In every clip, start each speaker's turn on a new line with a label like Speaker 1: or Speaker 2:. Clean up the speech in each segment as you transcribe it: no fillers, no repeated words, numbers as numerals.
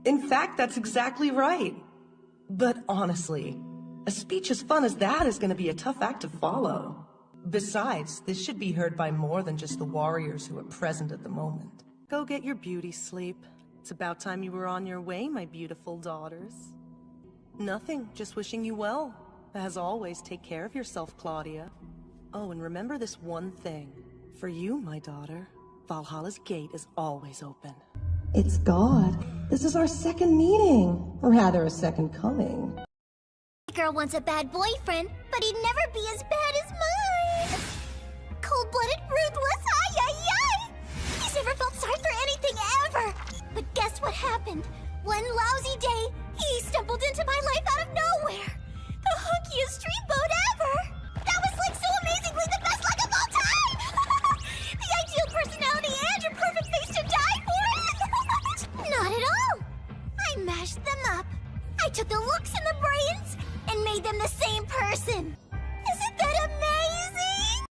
Speaker 1: In fact, that's exactly right. But honestly, a speech as fun as that is going to be a tough act to follow. Besides, this should be heard by more than just the warriors who are present at the moment. Go get your beauty sleep. It's about time you were on your way, my beautiful daughters. Nothing, just wishing you well. As always, take care of yourself, Claudia. Oh, and remember this one thing. For you, my daughter, Valhalla's gate is always open. It's God. This is our second meeting. Rather, a second coming.
Speaker 2: Girl wants a bad boyfriend, but he'd never be as bad as mine. Cold-blooded, ruthless, ay, ay, ay. He's never felt sorry for anything ever. But guess what happened? One lousy day, he stumbled into my life out of nowhere. The hunkiest street boat ever. That was like so amazingly the best luck of all time. The ideal personality and your perfect face to die for. Not at all. I mashed them up. I took the looks and the brains and made them the same person. Isn't that amazing?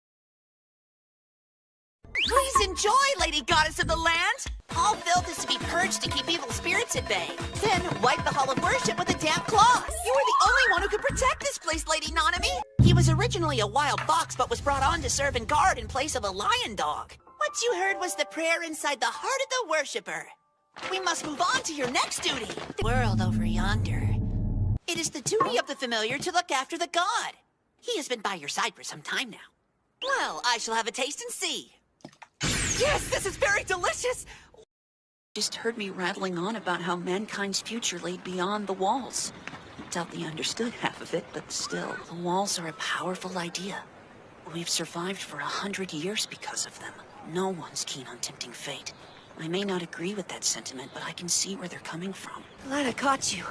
Speaker 3: Please enjoy, Lady Goddess of the Land. All filth is to be purged to keep evil spirits at bay. Then wipe the Hall of Worship with a damp cloth. You are the only one who could protect this place, Lady Nanami. He was originally a wild fox, but was brought on to serve and guard in place of a lion dog. What you heard was the prayer inside the heart of the worshipper. We must move on to your next duty. The world over yonder. It is the duty of the familiar to look after the god. He has been by your side for some time now. Well, I shall have a taste and see. Yes, this is very delicious! Just heard me rattling on about how mankind's future lay beyond the walls. Doubt they understood half of it, but still, the walls are a powerful idea. We've survived for 100 years because of them. No one's keen on tempting fate. I may not agree with that sentiment, but I can see where they're coming from. Glad I caught you.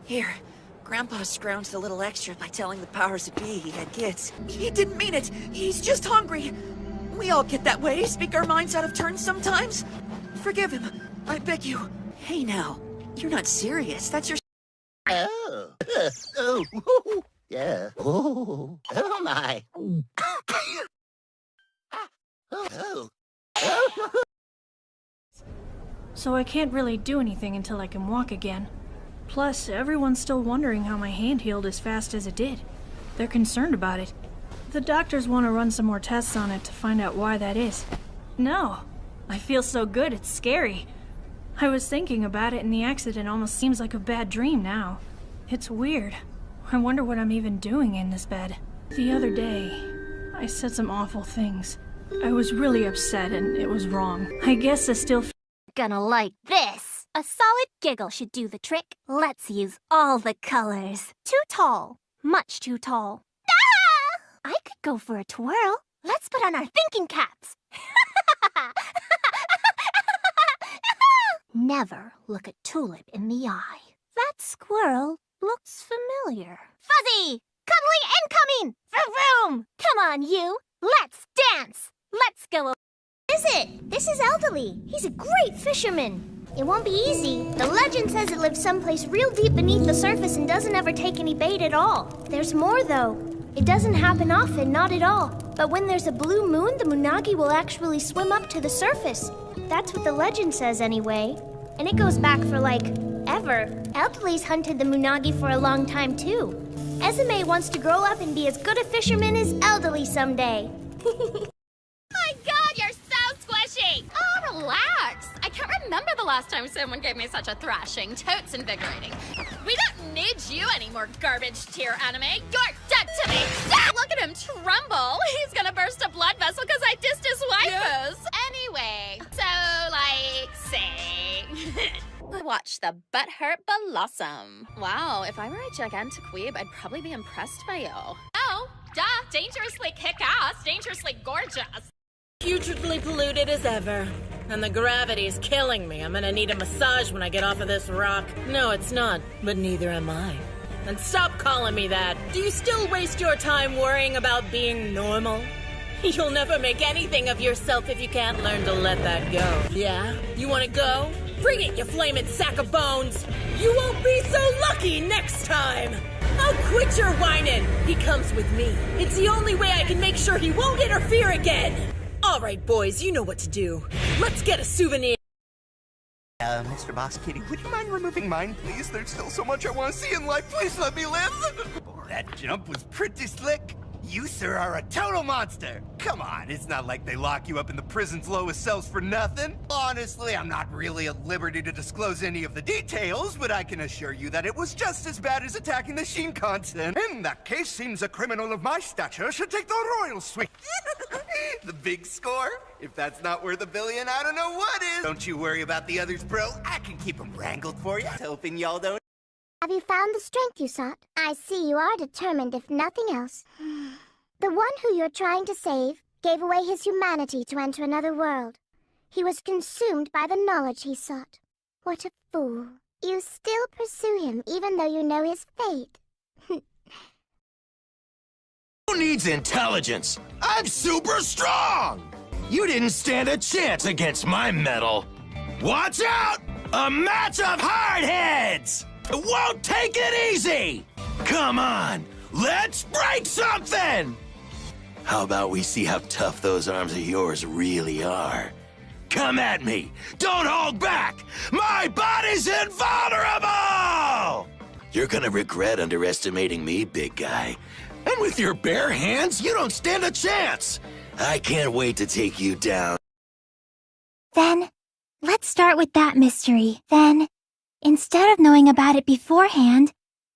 Speaker 3: Here, Grandpa scrounged a little extra by telling the powers that be he had kids. He didn't mean it. He's just hungry. We all get that way, speak our minds out of turn sometimes. Forgive him, I beg you. Hey now, you're not serious. That's your...
Speaker 4: Oh, yeah. Oh my. Oh.
Speaker 5: So I can't really do anything until I can walk again. Plus, everyone's still wondering how my hand healed as fast as it did. They're concerned about it. The doctors want to run some more tests on it to find out why that is. No, I feel so good it's scary. I was thinking about it and the accident almost seems like a bad dream now. It's weird. I wonder what I'm even doing in this bed. The other day, I said some awful things. I was really upset and it was wrong. I guess I still
Speaker 2: Gonna like this. A solid giggle should do the trick. Let's use all the colors. Too tall. Much too tall. I could go for a twirl. Let's put on our thinking caps. Never look a tulip in the eye. That squirrel looks familiar. Fuzzy! Cuddly incoming! Vroom vroom! Come on, you. Let's dance. Let's go. What is it? This is Elderly. He's a great fisherman. It won't be easy. The legend says it lives someplace real deep beneath the surface and doesn't ever take any bait at all. There's more, though. It doesn't happen often, not at all. But when there's a blue moon, the Munagi will actually swim up to the surface. That's what the legend says anyway. And it goes back for, like, ever. Elderly's hunted the Munagi for a long time, too. Esme wants to grow up and be as good a fisherman as Elderly someday.
Speaker 6: My God, you're so squishy! Oh, relax. I can't remember the last time someone gave me such a thrashing. Totes invigorating. We don't need you anymore, garbage tier anime. You're dead to me. Ah, look at him tremble. He's gonna burst a blood vessel because I dissed his waifus. Anyway, so, like, say... Watch the butthurt blossom. Wow, if I were a gigantic weeb, I'd probably be impressed by you. Oh, duh. Dangerously kick-ass, dangerously gorgeous.
Speaker 7: Putridly polluted as ever. And the gravity's killing me. I'm gonna need a massage when I get off of this rock. No, it's not, but neither am I. And stop calling me that. Do you still waste your time worrying about being normal? You'll never make anything of yourself if you can't learn to let that go. Yeah? You wanna go? Bring it, you flaming sack of bones! You won't be so lucky next time! Oh, quit your whining! He comes with me. It's the only way I can make sure he won't interfere again! All right, boys, you know what to do. Let's get a souvenir.
Speaker 8: Mr. Boss Kitty, would you mind removing mine, please? There's still so much I want to see in life. Please let me live. Oh, that jump was pretty slick. You, sir, are a total monster. Come on, it's not like they lock you up in the prison's lowest cells for nothing. Honestly, I'm not really at liberty to disclose any of the details, but I can assure you that it was just as bad as attacking the Shinkansen. In that case, seems a criminal of my stature should take the royal suite. The big score? If that's not worth $1 billion, I don't know what is. Don't you worry about the others, bro. I can keep them wrangled for you. Hoping y'all don't.
Speaker 2: Have you found the strength you sought? I see you are determined, if nothing else. The one who you're trying to save gave away his humanity to enter another world. He was consumed by the knowledge he sought. What a fool. You still pursue him, even though you know his fate.
Speaker 9: Who needs intelligence? I'm super strong! You didn't stand a chance against my metal. Watch out! A match of hardheads! Won't take it easy! Come on, let's break something! How about we see how tough those arms of yours really are? Come at me! Don't hold back! My body's invulnerable! You're gonna regret underestimating me, big guy. And with your bare hands, you don't stand a chance! I can't wait to take you down.
Speaker 2: Then, let's start with that mystery. Then, instead of knowing about it beforehand,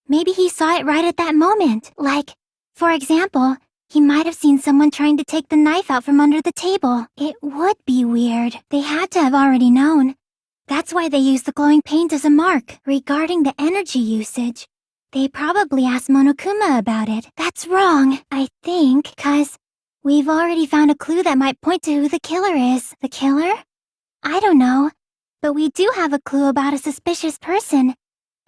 Speaker 2: maybe he saw it right at that moment. Like, for example, he might have seen someone trying to take the knife out from under the table. It would be weird. They had to have already known. That's why they used the glowing paint as a mark. Regarding the energy usage, they probably asked Monokuma about it. That's wrong, I think, 'cause we've already found a clue that might point to who the killer is. The killer? I don't know. But we do have a clue about a suspicious person.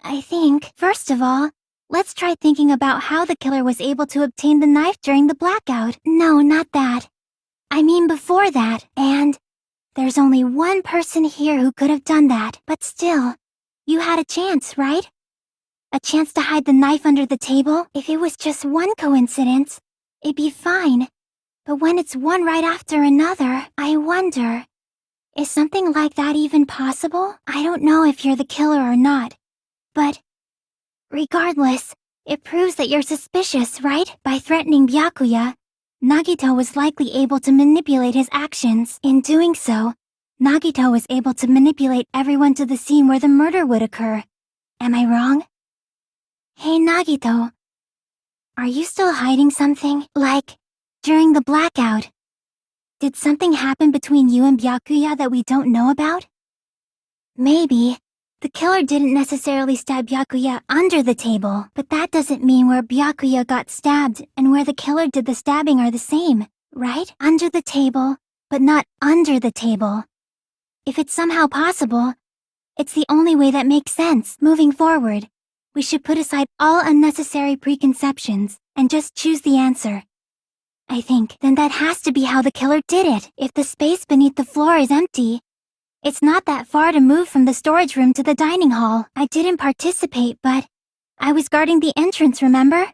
Speaker 2: I think, first of all, let's try thinking about how the killer was able to obtain the knife during the blackout. No, not that. I mean before that, and there's only one person here who could have done that. But still, you had a chance, right? A chance to hide the knife under the table? If it was just one coincidence, it'd be fine. But when it's one right after another, I wonder, is something like that even possible? I don't know if you're the killer or not, but regardless, it proves that you're suspicious, right? By threatening Byakuya, Nagito was likely able to manipulate his actions. In doing so, Nagito was able to manipulate everyone to the scene where the murder would occur. Am I wrong? Hey Nagito, are you still hiding something? Like, during the blackout, did something happen between you and Byakuya that we don't know about? Maybe. The killer didn't necessarily stab Byakuya under the table, but that doesn't mean where Byakuya got stabbed and where the killer did the stabbing are the same, right? Under the table, but not under the table. If it's somehow possible, it's the only way that makes sense. Moving forward, we should put aside all unnecessary preconceptions and just choose the answer. I think, then that has to be how the killer did it. If the space beneath the floor is empty, it's not that far to move from the storage room to the dining hall. I didn't participate, but I was guarding the entrance, remember?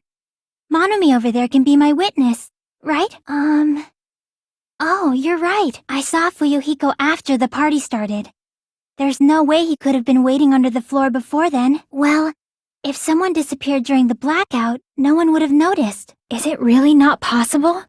Speaker 2: Monami over there can be my witness, right? Oh, you're right. I saw Fuyuhiko after the party started. There's no way he could have been waiting under the floor before then. Well, if someone disappeared during the blackout, no one would have noticed. Is it really not possible?